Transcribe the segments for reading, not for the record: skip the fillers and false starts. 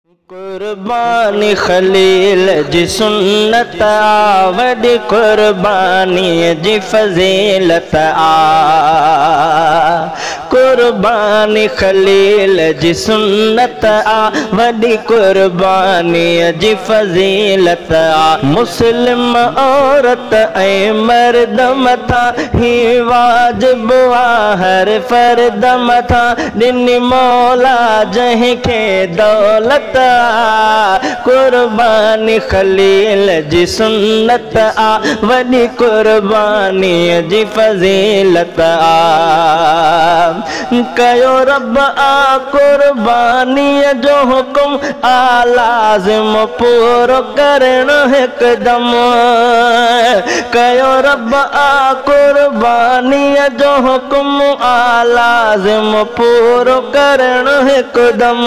कुर्बानी खलील जी सुन्नत आ, वडी कुर्बानी जी फजीलत आ। कुर्बानी खलील जी सुन्नत आ, वडी कुर्बानी जी फजीलत आ। मुस्लिम औरत ऐ मर्द मथा ही वाजिब आ, हर फर्द मथा दिन मौला जहीं के दौलत। कुर्बानी खलील जी सुन्नत आ, वडी कुर्बानी जी फजीलत आ। कयो रब आ कुर्बानी जो हुक्म आ, लाज़िम पूरो करण हिकदम। कयो रब आ कुर्बानी जो हुक्म आ, लाज़िम पूरो करण हिकदम।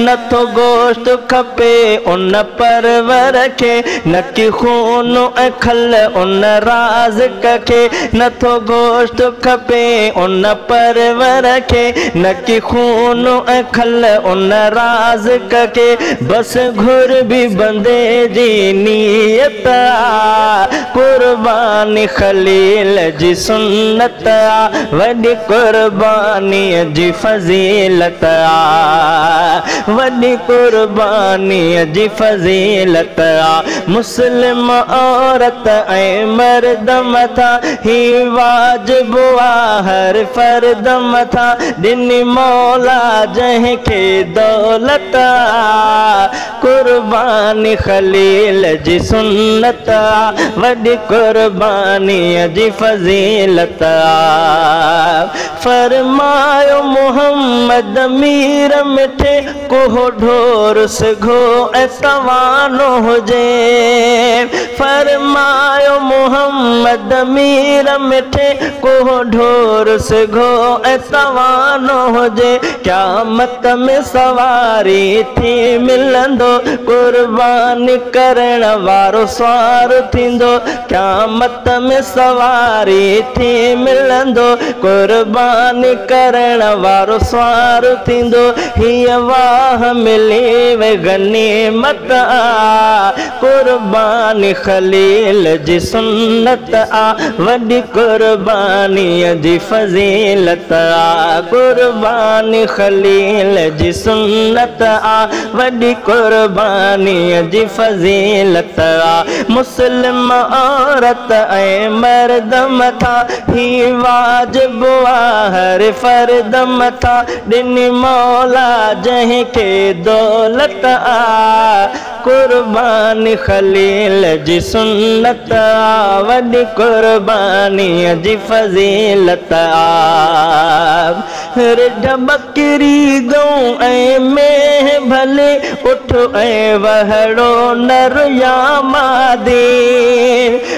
नथो गोश्त खपे उन परवर के, न कि खून ऐं खल उन राज़िक के। नथो गोश्त खपे उन परवर के, न कि खून ऐं खल उन राज़िक के। बस घुर भी बंदे जी नीयत आ। कुर्बानी खलील जी सुन्नत आ, वडी कुर्बानी जी फजीलत आ। वडी कुर्बानी जी फजीलत आ। मुस्लिम औरत ऐ मर्द मथा ही वाजिब आ, हर फर्द मथा दिन मौला जहीं के दौलत आ। कुर्बानी खलील जी सुन्नत आ, वडी कुर्बानी जी फजीलत आ। फरमायो मोहम्मद मीर मिठे को ढोर सघो ऐं तवानो हुजे। फरमायो मोहम्मद मीर मिठे को ढोर सघो ऐं तवानो हुजे। क़यामत में सवारी थी मिलंदो, कुर्बानी करण वारो स्वार थींदो। क़यामत में सवारी थी मिलंदो, कुर्बानी करण वारो स्वार थींदो। हीअ वाह मिली वे गनीमत आ। कुर्बानी खलील जी सुन्नत आ, वडी कुर्बानी जी फजीलत आ। कुर्बानी खलील जी सुन्नत आ, वडी कुर्बानी जी फजीलत आ। मुस्लिम औरत ऐ मर्द मथा ही वाजिब आ, हर फर्द मथा दिन मौला जहीं के दौलत आ। कुर्बानी खलील जी सुन्नत आ, वडी कुर्बानी जी फजीलत आ। रिढ बकरी गऊं ऐं मेह भले, उठ ऐं वहड़ो नर या मादे।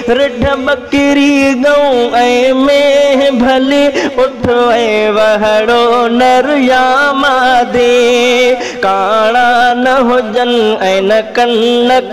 रिढ बकरी गऊं ऐं मेह भले, उठ ऐं वहड़ो नर या मादे। काणा न हुजन ऐं न कन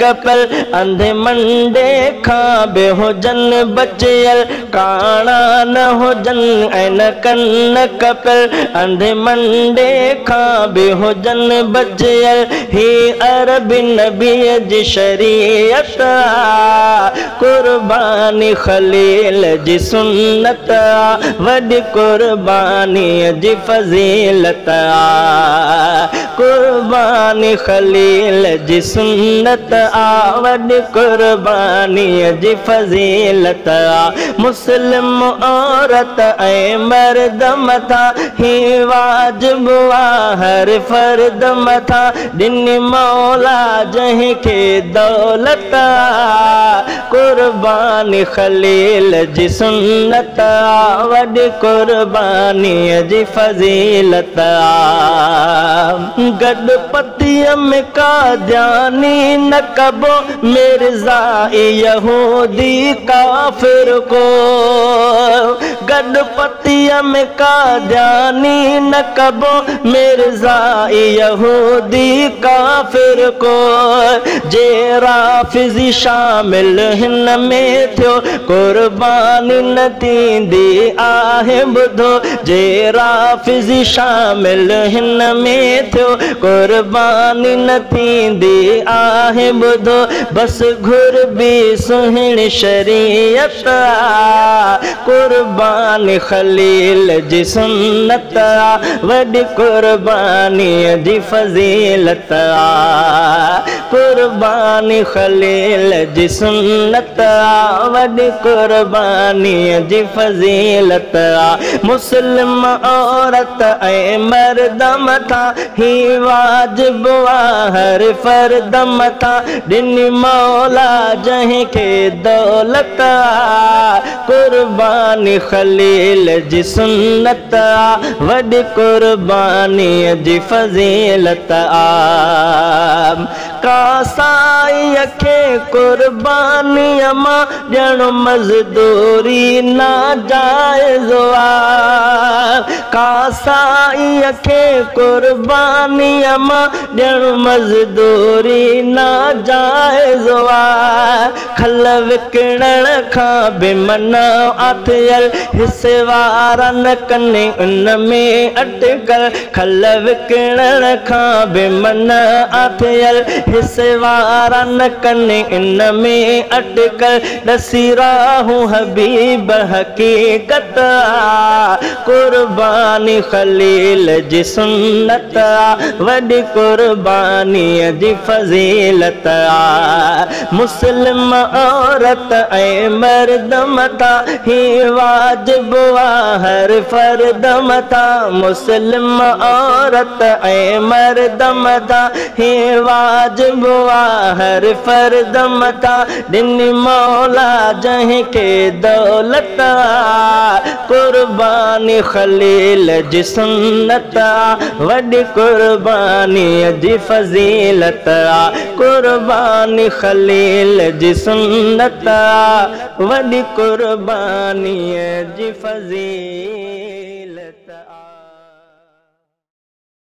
कपल, अंधे मंडे खां बि हुजन बचियल। काणा न हुजन ऐं न कन कपल, अंधे मंडे खां बि हुजन बचियल। ही अरबी नबीअ जी शरीयत आ। कुर्बानी खलील जी सुन्नत आ, वडी कुर्बानी जी फजीलत आ। कुर्बानी खलील जी सुन्नत आ, वडी कुर्बानी जी फजीलत आ। मुस्लिम औरत ऐ मर्द मथा ही वाजिब आ, हर फर्द मथा दिन मौला जहीं के दौलत आ। कुर्बानी खलील जी सुन्नत आ, वडी कुर्बानी जी फजीलत आ। गडपतिय में कादियानी न कबो मिर्जा यहूदी काफिर को। गणपतिया में कादियानी न कबो मिर्जा यहूदी काफिर को जे राफिजी शामिल हिन में थियो कुर्बानी न थींदी आहे ॿुधो जे राफिजी शामिल हिन में थियो कुर्बानी न थींदी आहे ॿुधो बस घुरबी सुहिणी शरीयत कुर्बानी खलील जी सुन्नत वॾी कुर्बानी जी फज़ीलत कुर्बानी खलील जी सुन्नत वॾी कुर्बानी जी फज़ीलत मुस्लिम औरत ऐं मर्द मथा ही वाजिब हर फर्द मथा ॾिनी मौला जंहिंखे दौलत कुर्बानी खलील जी सुन्नत वॾी कुर्बानी जी फज़ीलत कासाईअ खे कुर्बानीअ मां ॾियणु मज़दूरी नाजाइज़ कासाईअ खे कुर्बानीअ मां ॾियणु मज़दूरी नाजाइज़ खल विकिणण खां बि मना आथियल हिसे वारा न कनि उन में अटकल खल विकिणण खां बि मना आथियल हिसे वारा न कनि इन में अटकल ॾसी राहूं हबीब हकीकत कुर्बानी खलील जी सुन्नत वॾी कुर्बानीअ जी फज़ीलत मुस्लिम औरत ऐं मर्द मथा ही वाजिब हर फर्द मथा मुस्लिम औरत ऐं मर्द मथा ही वाजिब हर फर्द मथा ॾिनी मौला जंहिंखे दौलत कुर्बानी खलील जी सुन्नत वॾी कुर्बानीअ जी फज़ीलत कुर्बानी खलील जी सुन्नत वॾी कुर्बानीअ जी फज़ीलत।